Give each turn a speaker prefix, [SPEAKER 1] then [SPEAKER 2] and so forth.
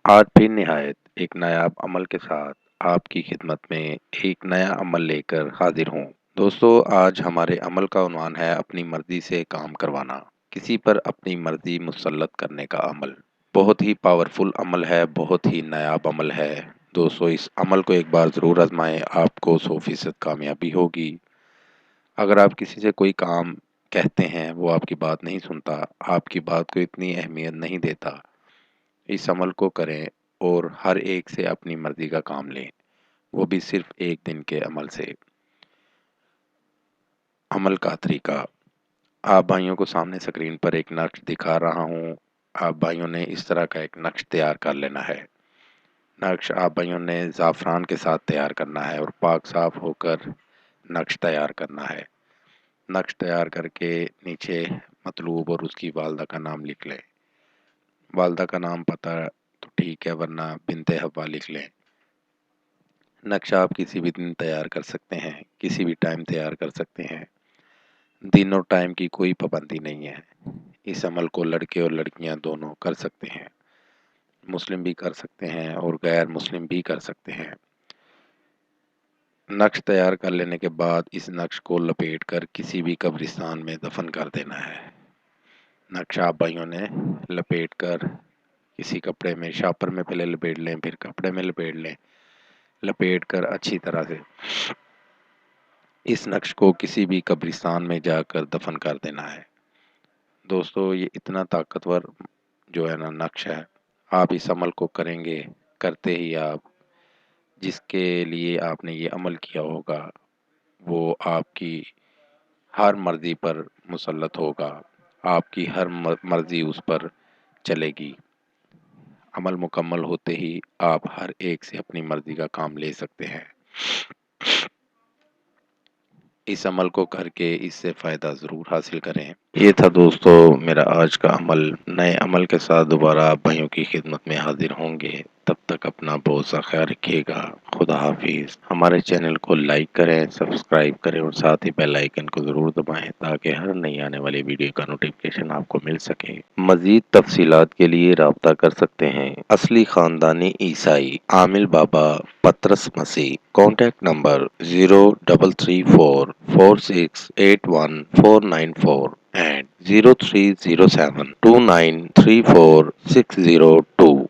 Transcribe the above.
[SPEAKER 1] آج بھی نہایت ایک نایاب عمل کے ساتھ آپ کی خدمت میں ایک نیا عمل لے کر حاضر ہوں۔ دوستو، آج ہمارے عمل کا عنوان ہے اپنی مرضی سے کام کروانا، کسی پر اپنی مرضی مسلط کرنے کا عمل۔ بہت ہی پاورفل عمل ہے، بہت ہی نایاب عمل ہے۔ دوستو، اس عمل کو ایک بار ضرور آزمائیں، آپ کو 100% کامیابی ہوگی۔ اگر آپ کسی سے کوئی کام کہتے ہیں، وہ آپ کی بات نہیں سنتا، آپ کی بات کو اتنی اہمیت نہیں دیتا، اس عمل کو کریں اور ہر ایک سے اپنی مرضی کا کام لیں، وہ بھی صرف ایک دن کے عمل سے۔ عمل کا طریقہ آپ بھائیوں کو سامنے اسکرین پر ایک نقش دکھا رہا ہوں۔ آپ بھائیوں نے اس طرح کا ایک نقش تیار کر لینا ہے۔ نقش آپ بھائیوں نے زعفران کے ساتھ تیار کرنا ہے اور پاک صاف ہو کر نقش تیار کرنا ہے۔ نقش تیار کر کے نیچے مطلوب اور اس کی والدہ کا نام لکھ لیں۔ والدہ کا نام پتہ تو ٹھیک ہے، ورنہ بنت حوا لکھ لیں۔ نقشہ آپ کسی بھی دن تیار کر سکتے ہیں، کسی بھی ٹائم تیار کر سکتے ہیں۔ دن اور ٹائم کی کوئی پابندی نہیں ہے۔ اس عمل کو لڑکے اور لڑکیاں دونوں کر سکتے ہیں، مسلم بھی کر سکتے ہیں اور غیر مسلم بھی کر سکتے ہیں۔ نقش تیار کر لینے کے بعد اس نقش کو لپیٹ کر کسی بھی قبرستان میں دفن کر دینا ہے۔ نقشہ آپ بھائیوں نے لپیٹ کر کسی کپڑے میں، شاپر میں پہلے لپیٹ لیں، پھر کپڑے میں لپیٹ لیں۔ لپیٹ کر اچھی طرح سے اس نقش کو کسی بھی قبرستان میں جا کر دفن کر دینا ہے۔ دوستو، یہ اتنا طاقتور جو ہے نا نقش ہے، آپ اس عمل کو کریں گے، کرتے ہی آپ جس کے لیے آپ نے یہ عمل کیا ہوگا وہ آپ کی ہر مرضی پر مسلط ہوگا، آپ کی ہر مرضی اس پر چلے گی۔ عمل مکمل ہوتے ہی آپ ہر ایک سے اپنی مرضی کا کام لے سکتے ہیں۔ اس عمل کو کر کے اس سے فائدہ ضرور حاصل کریں۔ یہ تھا دوستو میرا آج کا عمل۔ نئے عمل کے ساتھ دوبارہ آپ بھائیوں کی خدمت میں حاضر ہوں گے۔ تب تک اپنا بہت سا خیال رکھیے گا۔ خدا حافظ۔ ہمارے چینل کو لائک کریں، سبسکرائب کریں اور ساتھ ہی بیل آئیکن کو ضرور دبائیں تاکہ ہر نئی آنے والی ویڈیو کا نوٹیفکیشن آپ کو مل سکے۔ مزید تفصیلات کے لیے رابطہ کر سکتے ہیں۔ اصلی خاندانی عیسائی عامل بابا پطرس مسیح۔ Contact number 0334468194 and 030729346002